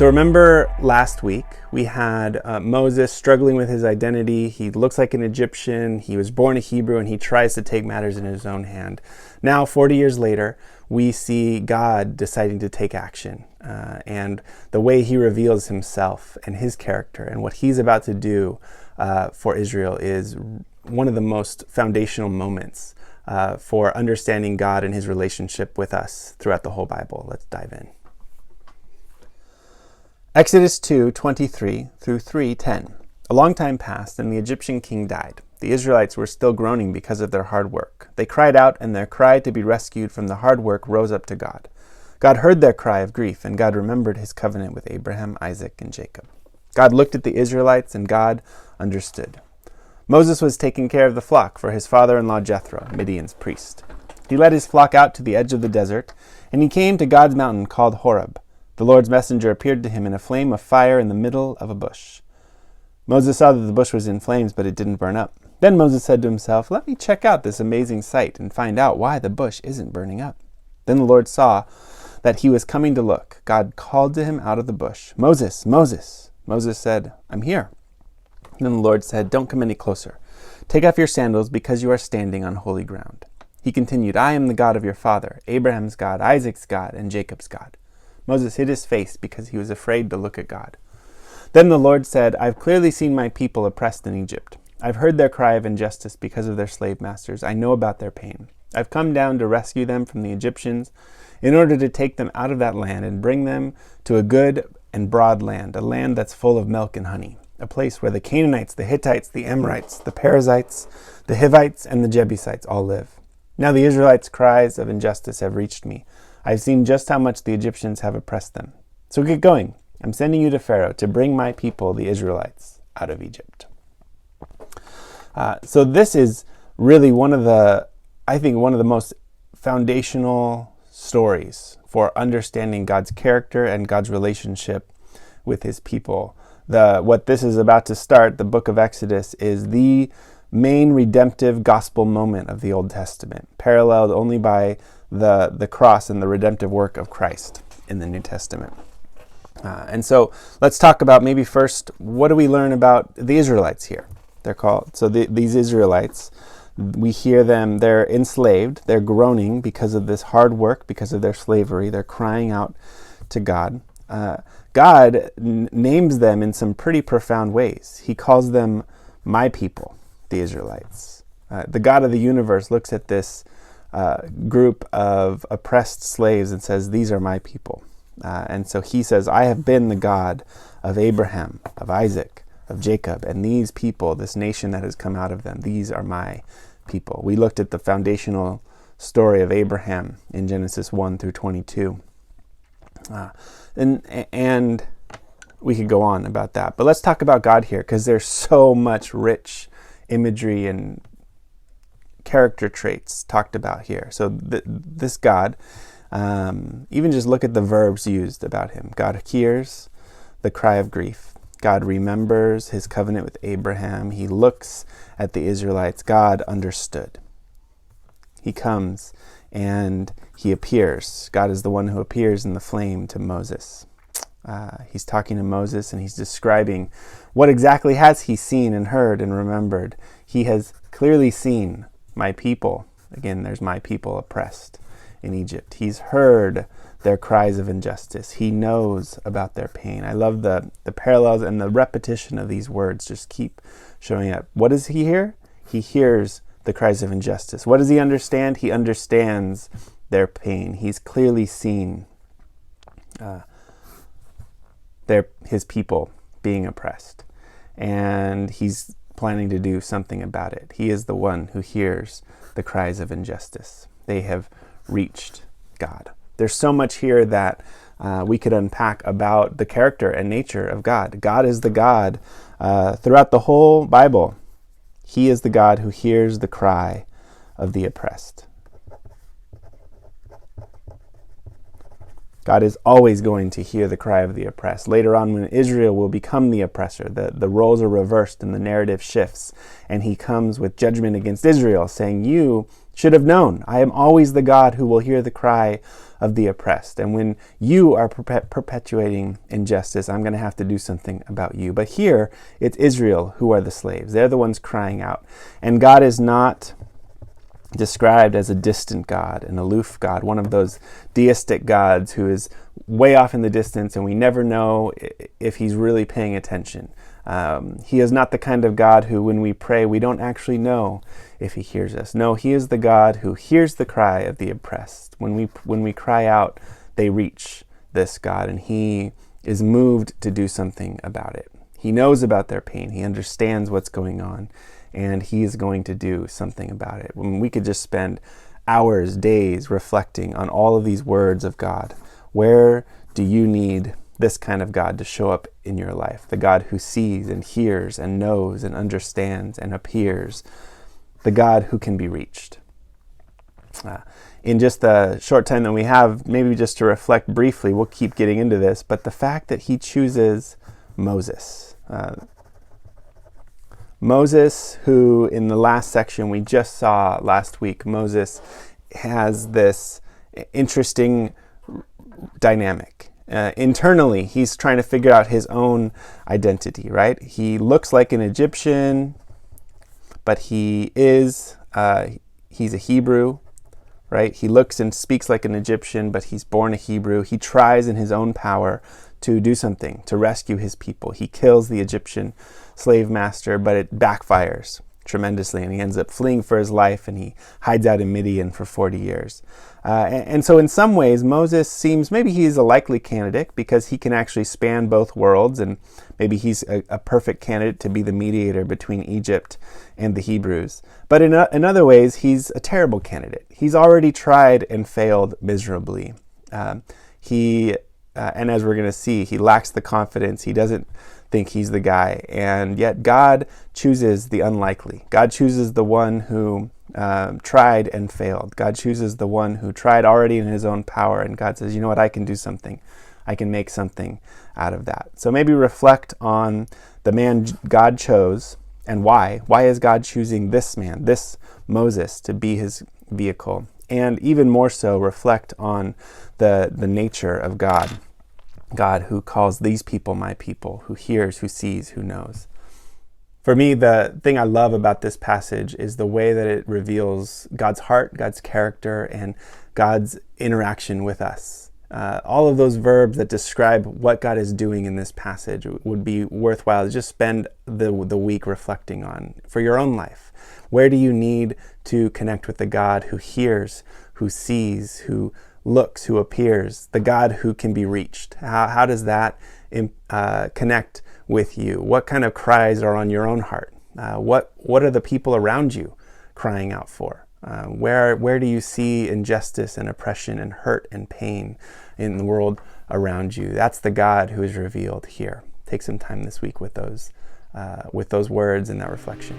So remember last week we had Moses struggling with his identity. He looks like an Egyptian. He was born a Hebrew and he tries to take matters in his own hand. Now, 40 years later, we see God deciding to take action. And the way he reveals himself and his character and what he's about to do for Israel is one of the most foundational moments for understanding God and his relationship with us throughout the whole Bible. Let's dive in. Exodus 2:23 through 3:10. A long time passed, and the Egyptian king died. The Israelites were still groaning because of their hard work. They cried out, and their cry to be rescued from the hard work rose up to God. God heard their cry of grief, and God remembered his covenant with Abraham, Isaac, and Jacob. God looked at the Israelites, and God understood. Moses was taking care of the flock for his father-in-law Jethro, Midian's priest. He led his flock out to the edge of the desert, and he came to God's mountain called Horeb. The Lord's messenger appeared to him in a flame of fire in the middle of a bush. Moses saw that the bush was in flames, but it didn't burn up. Then Moses said to himself, "Let me check out this amazing sight and find out why the bush isn't burning up." Then the Lord saw that he was coming to look. God called to him out of the bush, "Moses, Moses." Moses said, "I'm here." Then the Lord said, "Don't come any closer. Take off your sandals because you are standing on holy ground." He continued, "I am the God of your father, Abraham's God, Isaac's God, and Jacob's God." Moses hid his face because he was afraid to look at God. Then the Lord said, "I've clearly seen my people oppressed in Egypt. I've heard their cry of injustice because of their slave masters. I know about their pain. I've come down to rescue them from the Egyptians in order to take them out of that land and bring them to a good and broad land, a land that's full of milk and honey, a place where the Canaanites, the Hittites, the Amorites, the Perizzites, the Hivites, and the Jebusites all live. Now the Israelites' cries of injustice have reached me. I've seen just how much the Egyptians have oppressed them. So get going. I'm sending you to Pharaoh to bring my people, the Israelites, out of Egypt." So this is really one of the most foundational stories for understanding God's character and God's relationship with his people. What this is about to start, the book of Exodus, is the main redemptive gospel moment of the Old Testament, paralleled only by the cross and the redemptive work of Christ in the New Testament. And so let's talk about maybe first, what do we learn about the Israelites here? They're called, these Israelites, we hear them, they're enslaved, they're groaning because of this hard work, because of their slavery, they're crying out to God. God names them in some pretty profound ways. He calls them my people, the Israelites. The God of the universe looks at this group of oppressed slaves and says, "These are my people." And so he says, "I have been the God of Abraham, of Isaac, of Jacob, and these people, this nation that has come out of them, these are my people." We looked at the foundational story of Abraham in Genesis 1 through 22. And we could go on about that. But let's talk about God here, because there's so much rich imagery and character traits talked about here. So this God, even just look at the verbs used about him. God hears the cry of grief. God remembers his covenant with Abraham. He looks at the Israelites. God understood. He comes and he appears. God is the one who appears in the flame to Moses. He's talking to Moses and he's describing what exactly has he seen and heard and remembered. He has clearly seen my people. Again, there's my people oppressed in Egypt. He's heard their cries of injustice. He knows about their pain. I love the parallels and the repetition of these words just keep showing up. What does he hear? He hears the cries of injustice. What does he understand? He understands their pain. He's clearly seen his people being oppressed. And he's planning to do something about it. He is the one who hears the cries of injustice. They have reached God. There's so much here that we could unpack about the character and nature of God. God is the God throughout the whole Bible. He is the God who hears the cry of the oppressed. God is always going to hear the cry of the oppressed. Later on, when Israel will become the oppressor, the roles are reversed and the narrative shifts, and he comes with judgment against Israel, saying, you should have known. I am always the God who will hear the cry of the oppressed. And when you are perpetuating injustice, I'm going to have to do something about you. But here, it's Israel who are the slaves. They're the ones crying out. And God is not described as a distant God, an aloof God, one of those deistic gods who is way off in the distance and we never know if he's really paying attention. He is not the kind of God who, when we pray, we don't actually know if he hears us. No, he is the God who hears the cry of the oppressed. When we cry out, they reach this God, and he is moved to do something about it. He knows about their pain. He understands what's going on, and he is going to do something about it. When we could just spend hours, days reflecting on all of these words of God. Where do you need this kind of God to show up in your life? The God who sees and hears and knows and understands and appears. The God who can be reached. In just the short time that we have, maybe just to reflect briefly, we'll keep getting into this, but the fact that he chooses Moses. Moses, who in the last section we just saw last week, Moses has this interesting dynamic. Internally, he's trying to figure out his own identity, right? He looks like an Egyptian, but he's a Hebrew, right? He looks and speaks like an Egyptian, but he's born a Hebrew. He tries in his own power to do something, to rescue his people. He kills the Egyptian slave master, but it backfires tremendously, and he ends up fleeing for his life, and he hides out in Midian for 40 years. And so in some ways, Moses seems, maybe he's a likely candidate because he can actually span both worlds, and maybe he's a perfect candidate to be the mediator between Egypt and the Hebrews. But in other ways, he's a terrible candidate. He's already tried and failed miserably. And as we're going to see, he lacks the confidence. He doesn't think he's the guy. And yet God chooses the unlikely. God chooses the one who tried and failed. God chooses the one who tried already in his own power. And God says, you know what, I can do something. I can make something out of that. So maybe reflect on the man God chose and why. Why is God choosing this man, this Moses, to be his vehicle? And even more so, reflect on the nature of God. God who calls these people my people, who hears, who sees, who knows. For me, the thing I love about this passage is the way that it reveals God's heart, God's character, and God's interaction with us. All of those verbs that describe what God is doing in this passage would be worthwhile to just spend the week reflecting on for your own life. Where do you need to connect with the God who hears, who sees, who looks, who appears, the God who can be reached? How does that connect with you? What kind of cries are on your own heart? What are the people around you crying out for? Where do you see injustice and oppression and hurt and pain in the world around you? That's the God who is revealed here. Take some time this week with those words and that reflection.